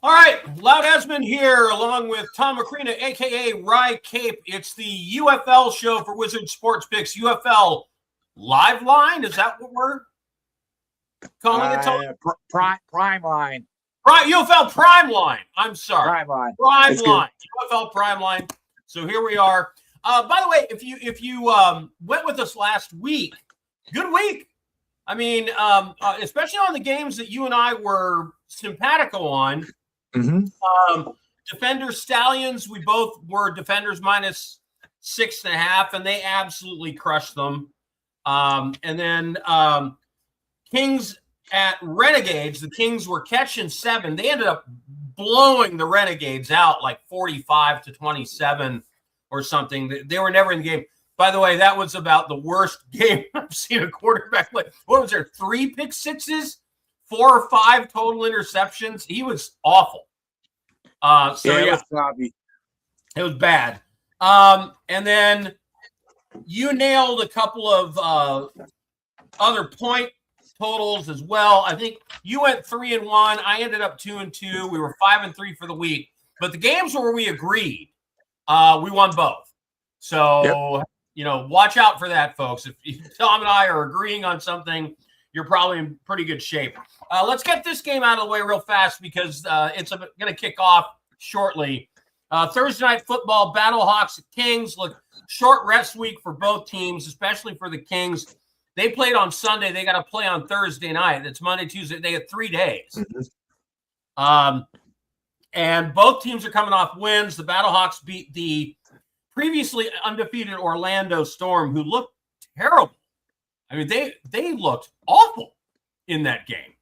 All right, Loud Esmond here, along with Tom Macrina, a.k.a. Rye Cape. It's the UFL show for Wizard Sports Picks. UFL Live Line? Is that what we're calling it, Tom? Prime Line. UFL Prime Line. I'm sorry. Prime Line. Prime Line. UFL Prime Line. So here we are. By the way, if you went with us last week, good week. I mean, especially on the games that you and I were simpatico on. Mm-hmm. Defenders Stallions, we both were Defenders minus 6.5, and they absolutely crushed them. And then Kings at Renegades, the Kings were catching 7. They ended up blowing the Renegades out like 45-27 or something. They were never in the game. By the way, that was about the worst game I've seen a quarterback play. What was there? 3 pick sixes, 4 or 5 total interceptions. He was awful. It was bad. And then you nailed a couple of other point totals as well. I think you went 3-1. I ended up 2-2. We were 5-3 for the week. But the games where we agreed, we won both. So, watch out for that, folks. If Tom and I are agreeing on something, you're probably in pretty good shape. Let's get this game out of the way real fast because it's going to kick off shortly. Thursday night football, Battlehawks at Kings. Look, short rest week for both teams, especially for the Kings. They played on Sunday. They got to play on Thursday night. It's Monday, Tuesday. They had 3 days. Mm-hmm. And both teams are coming off wins. The Battlehawks beat the previously undefeated Orlando Storm, who looked terrible. I mean, they looked awful in that game.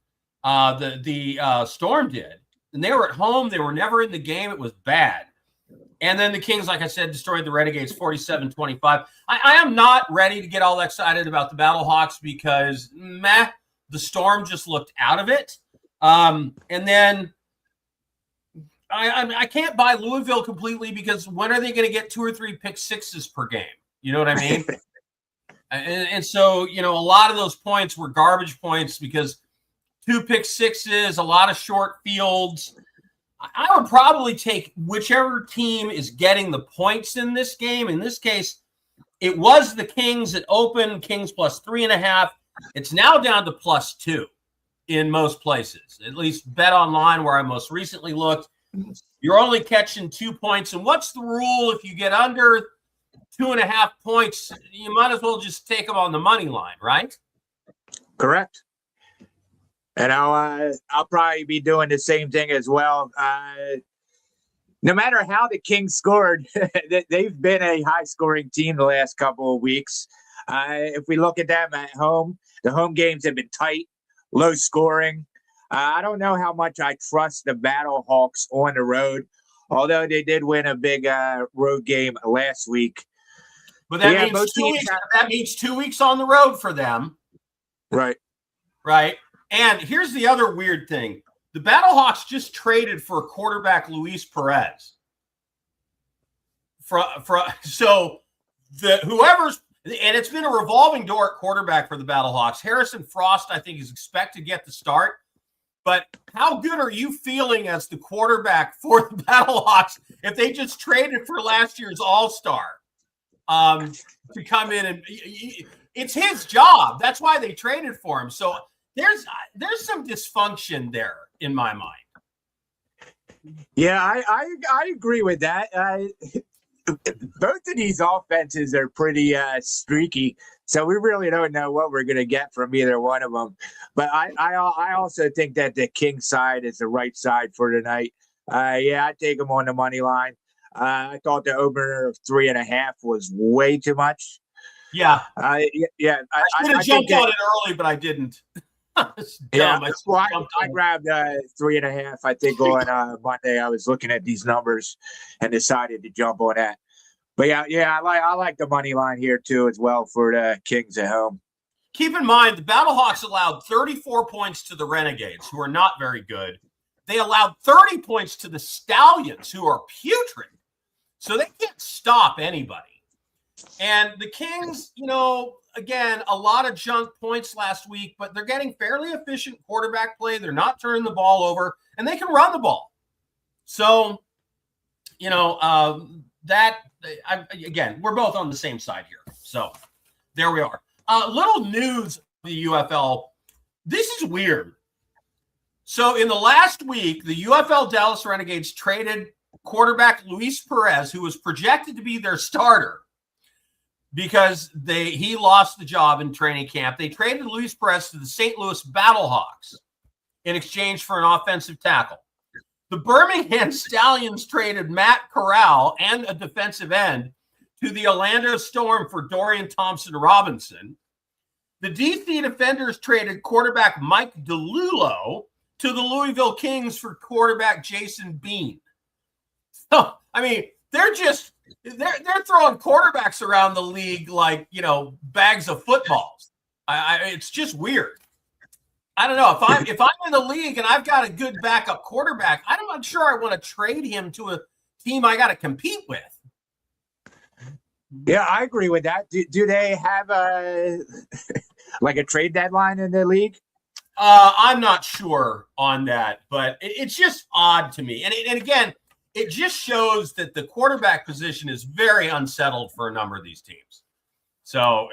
The Storm did. And they were at home. They were never in the game. It was bad. And then the Kings, like I said, destroyed the Renegades 47-25. I am not ready to get all excited about the Battlehawks because, the Storm just looked out of it. And then I can't buy Louisville completely because when are they going to get 2 or 3 pick sixes per game? You know what I mean? and so, a lot of those points were garbage points because 2 pick sixes, a lot of short fields. I would probably take whichever team is getting the points in this game. In this case, it was the Kings at open, Kings plus 3.5. It's now down to plus 2 in most places, at least Bet Online, where I most recently looked. You're only catching 2 points. And what's the rule if you get under 2.5 points? You might as well just take them on the money line, right? Correct. And I'll probably be doing the same thing as well. No matter how the Kings scored, they've been a high-scoring team the last couple of weeks. If we look at them at home, the home games have been tight, low-scoring. I don't know how much I trust the Battlehawks on the road, although they did win a big road game last week. But that means 2 weeks on the road for them. Right. Right. And here's the other weird thing. The Battlehawks just traded for quarterback Luis Perez. So whoever's – and it's been a revolving door at quarterback for the Battlehawks. Harrison Frost, I think, is expected to get the start. But how good are you feeling as the quarterback for the Battlehawks if they just traded for last year's All-Star to come in? And it's his job. That's why they traded for him. So – There's some dysfunction there in my mind. Yeah, I agree with that. Both of these offenses are pretty streaky, so we really don't know what we're going to get from either one of them. But I also think that the King side is the right side for tonight. I take them on the money line. I thought the opener of 3.5 was way too much. Yeah. I should have jumped on it early, but I didn't. Yeah, I grabbed 3.5. I think on Monday I was looking at these numbers and decided to jump on that. But I like the money line here too as well for the Kings at home. Keep in mind the Battlehawks allowed 34 points to the Renegades, who are not very good. They allowed 30 points to the Stallions, who are putrid. So they can't stop anybody. And the Kings, again, a lot of junk points last week, but they're getting fairly efficient quarterback play. They're not turning the ball over, and they can run the ball. So, again, we're both on the same side here. So there we are. Little news of the UFL. This is weird. So in the last week, the UFL Dallas Renegades traded quarterback Luis Perez, who was projected to be their starter because he lost the job in training camp. They traded Luis Perez to the St. Louis Battlehawks in exchange for an offensive tackle. The Birmingham Stallions traded Matt Corral and a defensive end to the Orlando Storm for Dorian Thompson-Robinson. The DC Defenders traded quarterback Mike DeLulo to the Louisville Kings for quarterback Jason Bean. So, I mean, they're throwing quarterbacks around the league like, bags of footballs. It's just weird. I don't know. If I'm in the league and I've got a good backup quarterback, I'm not sure I want to trade him to a team I got to compete with. Yeah, I agree with that. Do they have a trade deadline in the league? I'm not sure on that, but it's just odd to me. And again, it just shows that the quarterback position is very unsettled for a number of these teams. So,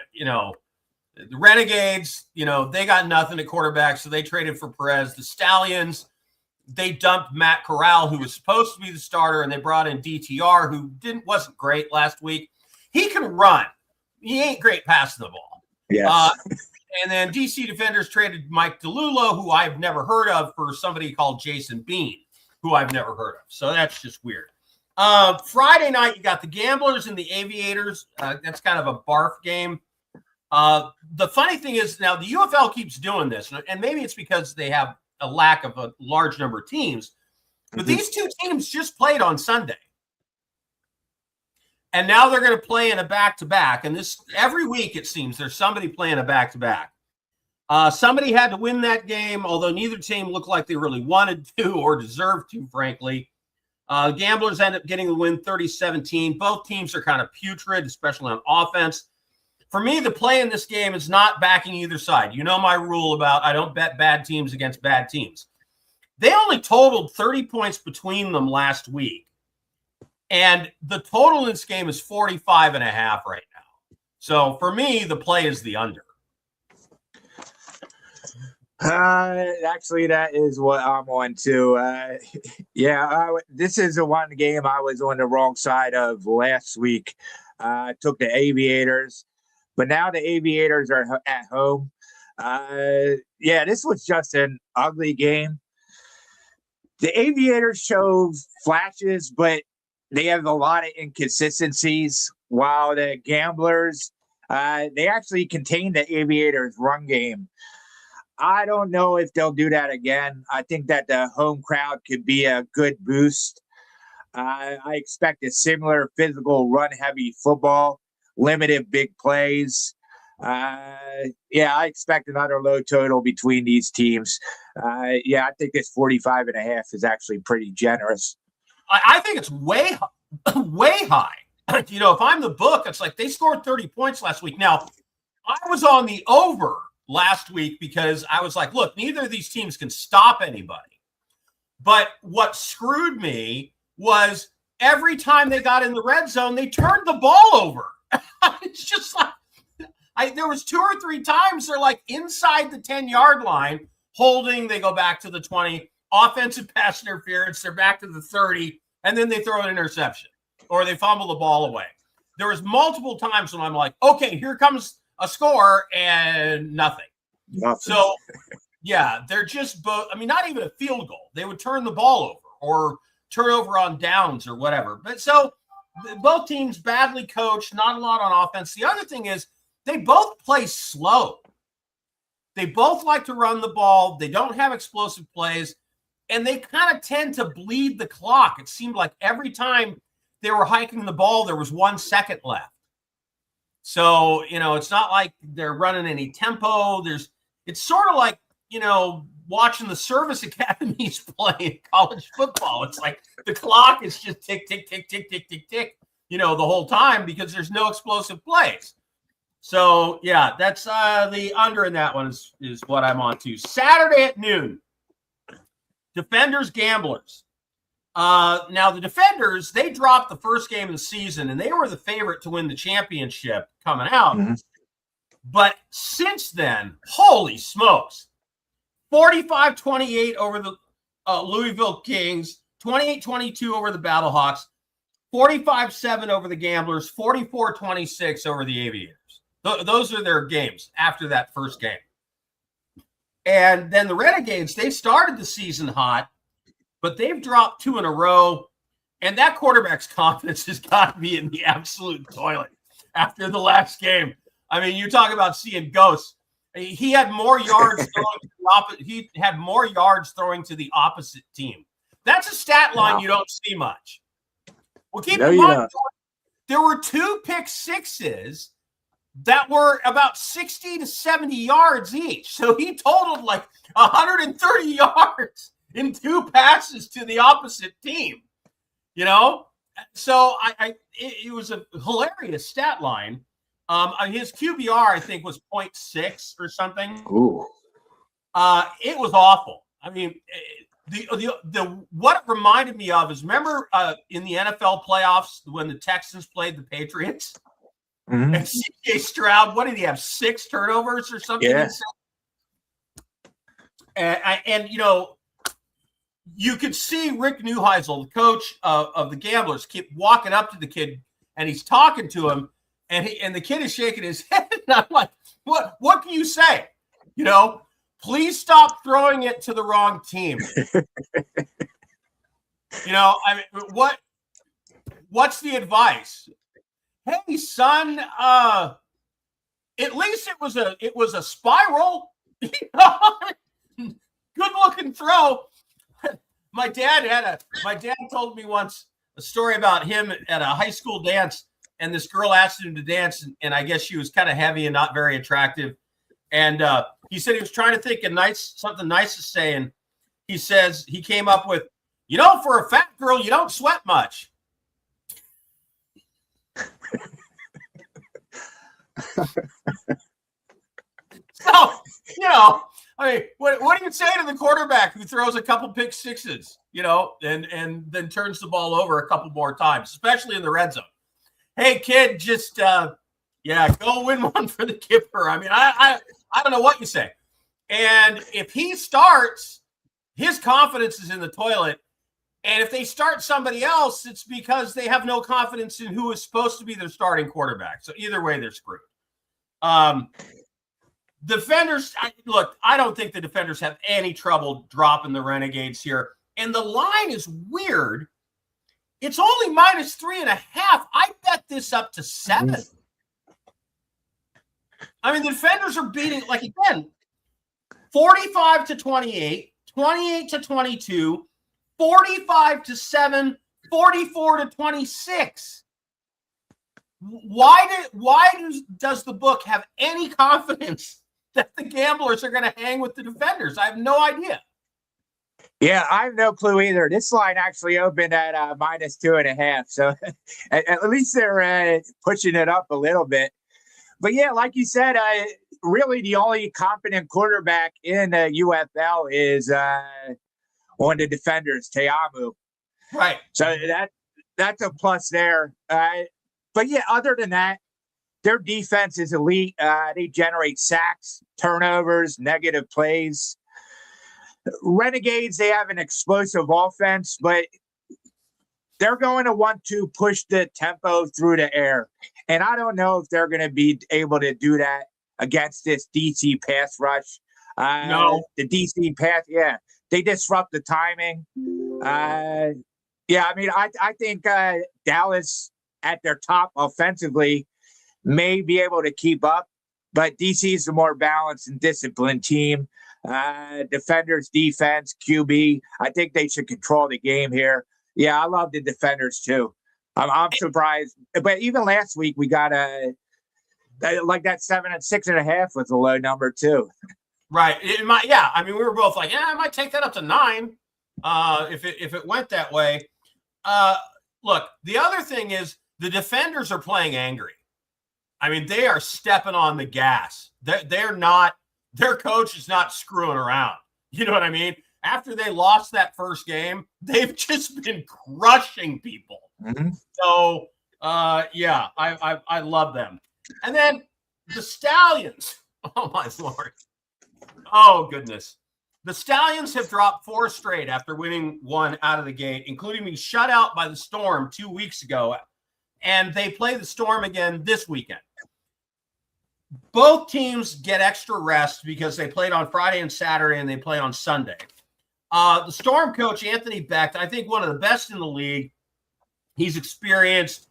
the Renegades, they got nothing at quarterback, so they traded for Perez. The Stallions, they dumped Matt Corral, who was supposed to be the starter, and they brought in DTR, who wasn't great last week. He can run. He ain't great passing the ball. Yes. And then DC Defenders traded Mike DeLulo, who I've never heard of, for somebody called Jason Bean, who I've never heard of. So that's just weird. Friday night, you got the Gamblers and the Aviators. That's kind of a barf game. The funny thing is now the UFL keeps doing this, and maybe it's because they have a lack of a large number of teams, but these two teams just played on Sunday. And now they're going to play in a back-to-back. And this every week, it seems, there's somebody playing a back-to-back. Somebody had to win that game, although neither team looked like they really wanted to or deserved to, frankly. Gamblers end up getting the win 30-17. Both teams are kind of putrid, especially on offense. For me, the play in this game is not backing either side. You know my rule about I don't bet bad teams against bad teams. They only totaled 30 points between them last week. And the total in this game is 45.5 right now. So for me, the play is the under. Actually, that is what I'm on too. This is the one game I was on the wrong side of last week. I took the Aviators, but now the Aviators are at home. This was just an ugly game. The Aviators show flashes, but they have a lot of inconsistencies, while the Gamblers, they actually contain the Aviators' run game. I don't know if they'll do that again. I think that the home crowd could be a good boost. I expect a similar physical, run-heavy football, limited big plays. I expect another low total between these teams. I think this 45.5 is actually pretty generous. I think it's way high. If I'm the book, it's like they scored 30 points last week. Now, I was on the over last week because I was like, look, neither of these teams can stop anybody. But what screwed me was every time they got in the red zone, they turned the ball over. It's just like there was 2 or 3 times they're like inside the 10-yard line, holding, they go back to the 20. Offensive pass interference, they're back to the 30, and then they throw an interception or they fumble the ball away. There was multiple times when I'm like, okay, here comes a score and nothing. So, they're just both, not even a field goal. They would turn the ball over or turn over on downs or whatever. But so both teams badly coached, not a lot on offense. The other thing is they both play slow. They both like to run the ball. They don't have explosive plays. And they kind of tend to bleed the clock. It seemed like every time they were hiking the ball, there was 1 second left. So, it's not like they're running any tempo. It's sort of like, watching the service academies play in college football. It's like the clock is just tick, tick, tick, tick, tick, tick, tick, the whole time because there's no explosive plays. So, that's the under in that one is what I'm on to. Saturday at noon. Defenders, Gamblers. Now the Defenders, they dropped the first game of the season, and they were the favorite to win the championship coming out. Mm-hmm. But since then, holy smokes, 45-28 over the Louisville Kings, 28-22 over the Battlehawks, 45-7 over the Gamblers, 44-26 over the Aviators. Those are their games after that first game. And then the Renegades, they started the season hot, but they've dropped 2 in a row. And that quarterback's confidence has got to be in the absolute toilet after the last game. I mean, you talk about seeing ghosts. He had more yards throwing to the opposite team. That's a stat line you don't see much. Well, keep in mind, there were 2 pick sixes that were about 60 to 70 yards each. So he totaled like 130 yards in 2 passes to the opposite team. You know? So it was a hilarious stat line. His QBR, I think, was 0.6 or something. Ooh. It was awful. I mean, the what it reminded me of is, remember in the NFL playoffs when the Texans played the Patriots? Mm-hmm. And C.J. Stroud, what did he have, 6 turnovers or something? Yeah. And you know, you could see Rick Neuheisel, the coach of the Gamblers, keep walking up to the kid, and he's talking to him, and the kid is shaking his head. And I'm like, what can you say? You know, please stop throwing it to the wrong team. You know, I mean, what's the advice? Hey, son, at least it was a spiral. Good looking throw. My dad told me once a story about him at a high school dance, and this girl asked him to dance, and I guess she was kind of heavy and not very attractive. And he said he was trying to think of something nice to say, and he says he came up with, you know, for a fat girl, you don't sweat much. So, you know, I mean, what do you say to the quarterback who throws a couple pick sixes, you know, and then turns the ball over a couple more times, especially in the red zone? Hey, kid, just go win one for the Kipper. I mean, I don't know what you say. And if he starts, his confidence is in the toilet. And if they start somebody else, it's because they have no confidence in who is supposed to be their starting quarterback. So either way, they're screwed. Defenders, I don't think the Defenders have any trouble dropping the Renegades here. And the line is weird. It's only -3.5. I bet this up to 7. I mean, the Defenders are beating, like, again, 45-28, 28-22, 45-7, 44-26. Why does the book have any confidence that the Gamblers are going to hang with the Defenders? I have no idea. Yeah, I have no clue either. This line actually opened at -2.5. So at least they're pushing it up a little bit. But yeah, like you said, really the only competent quarterback in the UFL is on the Defenders, Teamu. Right. So that's a plus there. But yeah, other than that, their defense is elite. They generate sacks, turnovers, negative plays. Renegades, they have an explosive offense, but they're going to want to push the tempo through the air. And I don't know if they're going to be able to do that against this DC pass rush. No. The DC pass, they disrupt the timing. I mean, I think Dallas at their top offensively may be able to keep up, but DC is the more balanced and disciplined team. Defenders, defense, QB, I think they should control the game here. Yeah, I love the Defenders too. I'm surprised, but even last week we got like that 7 and 6.5 was a low number too. Right. I mean, we were both like, I might take that up to 9 if it went that way. Look, the other thing is the Defenders are playing angry. I mean, they are stepping on the gas. They're not. Their coach is not screwing around. You know what I mean? after they lost that first game, they've just been crushing people. Mm-hmm. So, yeah, I love them. And then the Stallions. Oh, my Lord. Oh, goodness. The Stallions have dropped 4 straight after winning 1 out of the gate, including being shut out by the Storm 2 weeks ago. And they play the Storm again this weekend. Both teams get extra rest because they played on Friday and Saturday and they play on Sunday. The Storm coach, Anthony Becht, I think one of the best in the league. He's experienced.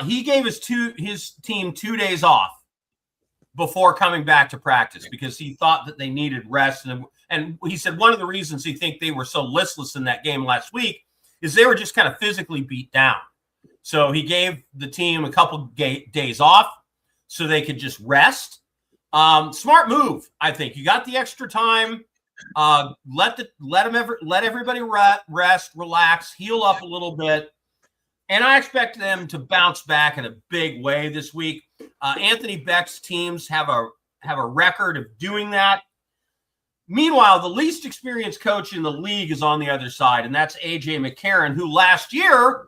He gave his team 2 days off before coming back to practice because he thought that they needed rest. And he said one of the reasons he think they were so listless in that game last week is they were just kind of physically beat down. So he gave the team a couple days off so they could just rest. Smart move, I think. You got the extra time. Let everybody rest, relax, heal up a little bit. And I expect them to bounce back in a big way this week. Anthony Becht's teams have a record of doing that. Meanwhile, the least experienced coach in the league is on the other side, and that's A.J. McCarron, who last year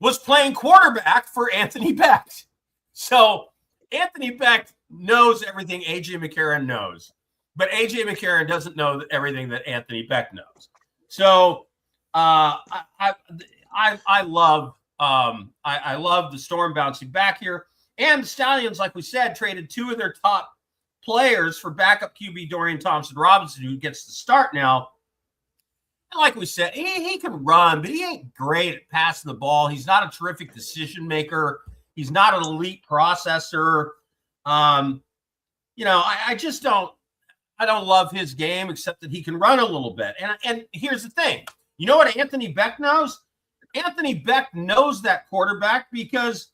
was playing quarterback for Anthony Becht. So Anthony Becht knows everything A.J. McCarron knows, but A.J. McCarron doesn't know everything that Anthony Becht knows. So I love the Storm bouncing back here. And the Stallions, like we said, traded 2 of their top players for backup QB Dorian Thompson-Robinson, who gets the start now. And like we said, he can run, but he ain't great at passing the ball. He's not a terrific decision maker. He's not an elite processor. I don't love his game, except that he can run a little bit. And here's the thing. You know what Anthony Becht knows? Anthony Becht knows that quarterback because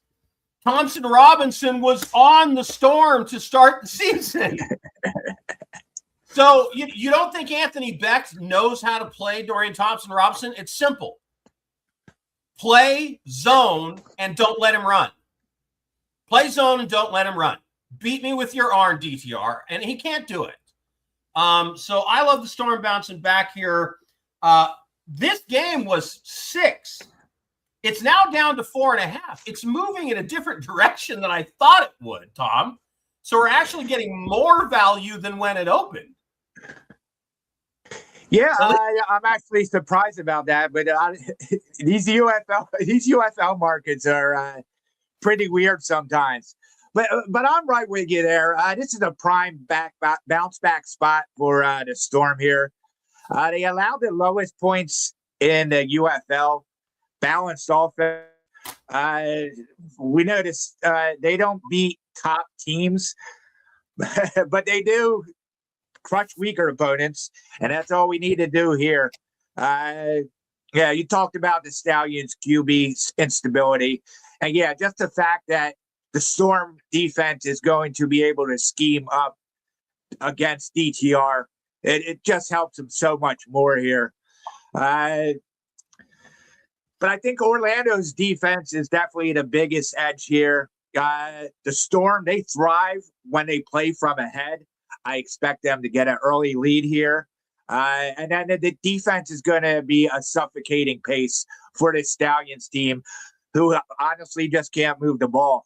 Thompson Robinson was on the Storm to start the season. So you don't think Anthony Becht knows how to play Dorian Thompson Robinson? It's simple. Play zone and don't let him run. Play zone and don't let him run. Beat me with your arm, DTR, and he can't do it. So I love the Storm bouncing back here. This game was 6. It's now down to 4.5. It's moving in a different direction than I thought it would, Tom. So we're actually getting more value than when it opened. Yeah, I'm actually surprised about that. But these UFL markets are pretty weird sometimes. But I'm right with you there. This is a prime bounce back spot for the Storm here. They allowed the lowest points in the UFL. Balanced offense. We noticed they don't beat top teams, but they do crush weaker opponents, and that's all we need to do here. Yeah, you talked about the Stallions' QB instability, and yeah, just the fact that the Storm defense is going to be able to scheme up against DTR, it just helps them so much more here. But I think Orlando's defense is definitely the biggest edge here. The Storm, they thrive when they play from ahead. I expect them to get an early lead here. And then the defense is going to be a suffocating pace for the Stallions team, who honestly just can't move the ball.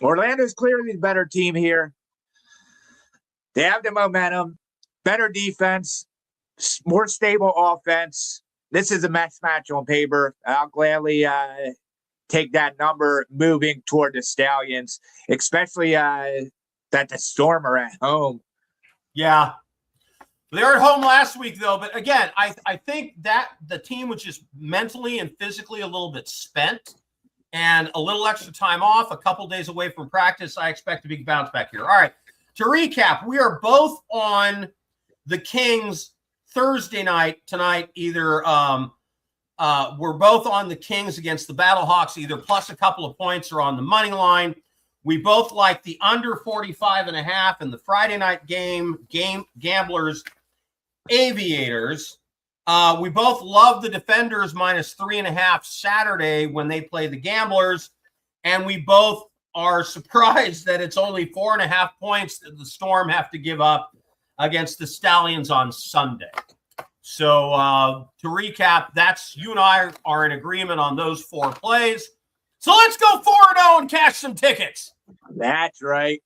Orlando's clearly the better team here. They have the momentum, better defense, more stable offense. This is a match on paper. I'll gladly take that number moving toward the Stallions, especially that the Storm are at home. Yeah. They were at home last week, though. But again, I think that the team was just mentally and physically a little bit spent, and a little extra time off, a couple days away from practice. I expect a big bounce back here. All right. To recap, we are both on the Kings Thursday night tonight. Either we're both on the Kings against the Battlehawks, either plus a couple of points or on the money line. We both like the under 45.5 in the Friday night game Gamblers Aviators. We both love the Defenders minus 3.5 Saturday when they play the Gamblers, and we both are surprised that it's only 4.5 points that the Storm have to give up against the Stallions on Sunday. So to recap, that's you and I are in agreement on those 4 plays. So let's go 4-0 and cash some tickets. That's right.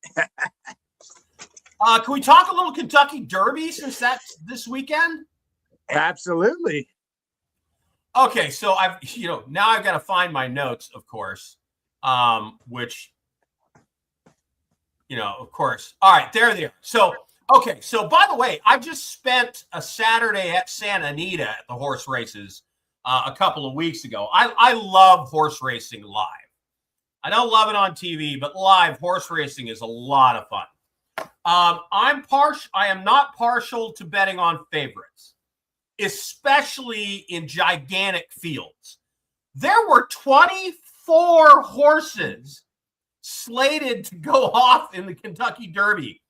Can we talk a little Kentucky Derby since that's this weekend? Absolutely. Okay, so now I've got to find my notes, of course, which, of course. All right, there they are. So, okay, so by the way, I just spent a Saturday at Santa Anita at the horse races a couple of weeks ago. I love horse racing live. I don't love it on TV, but live horse racing is a lot of fun. I am not partial to betting on favorites, especially in gigantic fields. There were 24 horses slated to go off in the Kentucky Derby.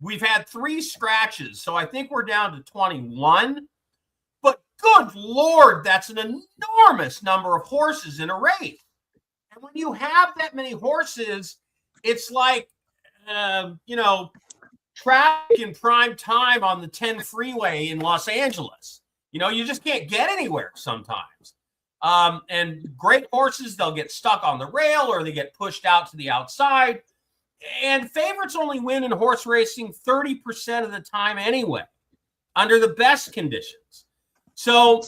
We've had 3 scratches, so I think we're down to 21. But good Lord, that's an enormous number of horses in a race. And when you have that many horses, it's like, traffic in prime time on the 10 freeway in Los Angeles. You just can't get anywhere sometimes. And great horses, they'll get stuck on the rail or they get pushed out to the outside. And favorites only win in horse racing 30% of the time anyway, under the best conditions. So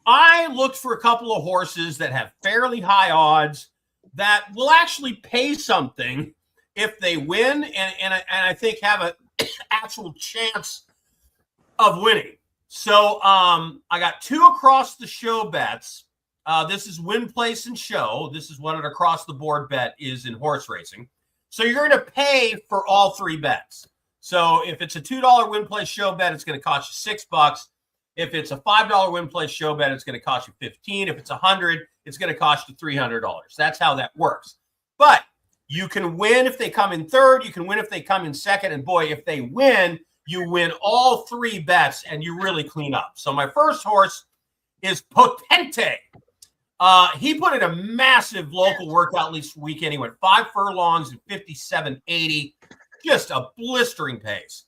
I looked for a couple of horses that have fairly high odds that will actually pay something if they win and I think have an actual chance of winning. So I got 2 across the show bets. This is win, place, and show. This is what an across the board bet is in horse racing. So you're going to pay for all 3 bets. So if it's a $2 win, place, show bet, it's going to cost you $6. If it's a $5 win, place, show bet, it's going to cost you $15. If it's $100, it's going to cost you $300. That's how that works. But you can win if they come in third. You can win if they come in second. And boy, if they win, you win all 3 bets and you really clean up. So my first horse is Potente. He put in a massive local workout this weekend. He went 5 furlongs and 57.80, just a blistering pace.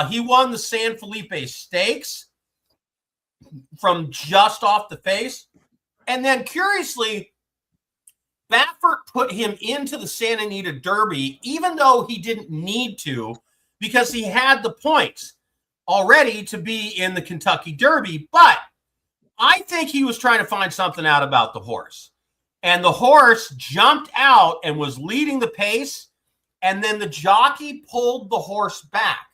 He won the San Felipe Stakes from just off the face. And then curiously, Baffert put him into the Santa Anita Derby, even though he didn't need to, because he had the points already to be in the Kentucky Derby. But I think he was trying to find something out about the horse. And the horse jumped out and was leading the pace, and then the jockey pulled the horse back.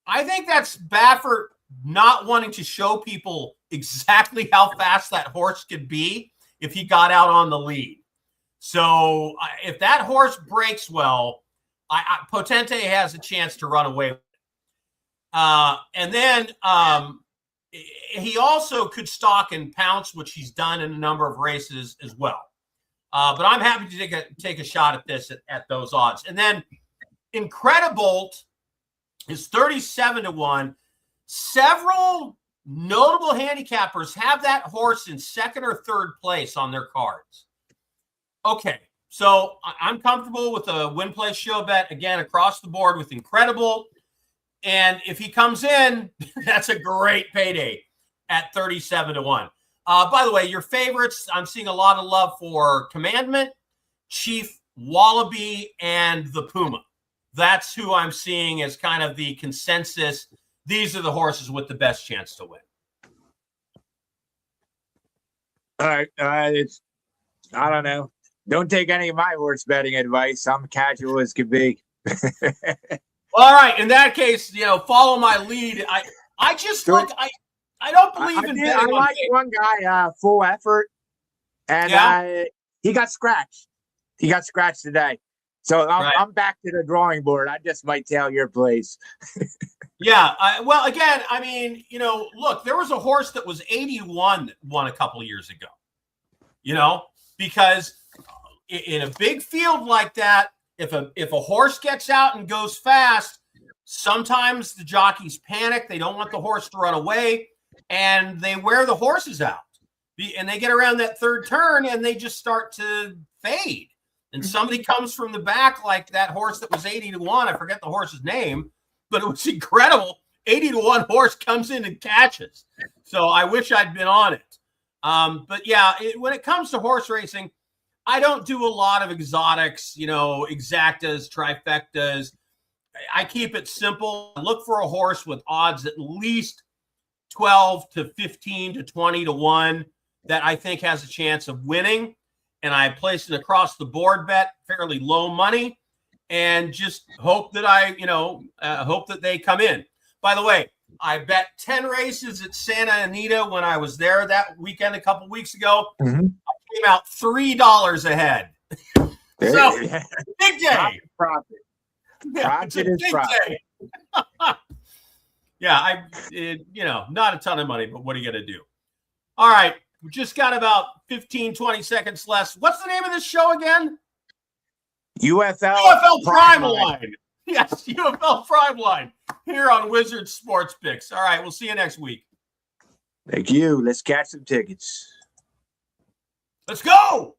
I think that's Baffert not wanting to show people exactly how fast that horse could be if he got out on the lead. So if that horse breaks well, Potente has a chance to run away with it. And then he also could stalk and pounce, which he's done in a number of races as well. But I'm happy to take a shot at this at those odds. And then Incredibolt is 37-1. Several notable handicappers have that horse in second or third place on their cards. Okay, so I'm comfortable with a win, place, show bet, again, across the board with Incredibolt. And if he comes in, that's a great payday at 37-1. By the way, your favorites, I'm seeing a lot of love for Commandment, Chief, Wallaby, and the Puma. That's who I'm seeing as kind of the consensus. These are the horses with the best chance to win. All right. I don't know. Don't take any of my horse betting advice. I'm casual as can be. All right. In that case, follow my lead. I just look. I don't believe in betting. I like one guy, Full Effort, and he got scratched. He got scratched today. So I'm back to the drawing board. I just might tell your place. Yeah. Well, again, I mean, look, there was a horse that was 81 that won a couple of years ago, because in a big field like that, if a horse gets out and goes fast, sometimes the jockeys panic. They don't want the horse to run away, and they wear the horses out. And they get around that third turn, and they just start to fade. And somebody comes from the back, like that horse that was 80-1. I forget the horse's name. but it was incredible. 80-1 horse comes in and catches. So I wish I'd been on it. But yeah, when it comes to horse racing, I don't do a lot of exotics, exactas, trifectas. I keep it simple. I look for a horse with odds at least 12 to 15 to 20 to 1 that I think has a chance of winning. And I place an across the board bet, fairly low money, and just hope that hope that they come in. By the way, I bet 10 races at Santa Anita when I was there that weekend a couple weeks ago. Mm-hmm. I came out $3 ahead. So big day. Profit. Profit is profit. Yeah, not a ton of money, but what are you going to do? All right, we just got about 15, 20 seconds left. What's the name of this show again? UFL Prime Line. Yes, UFL Prime Line here on Wizard Sports Picks. All right, we'll see you next week. Thank you. Let's catch some tickets. Let's go.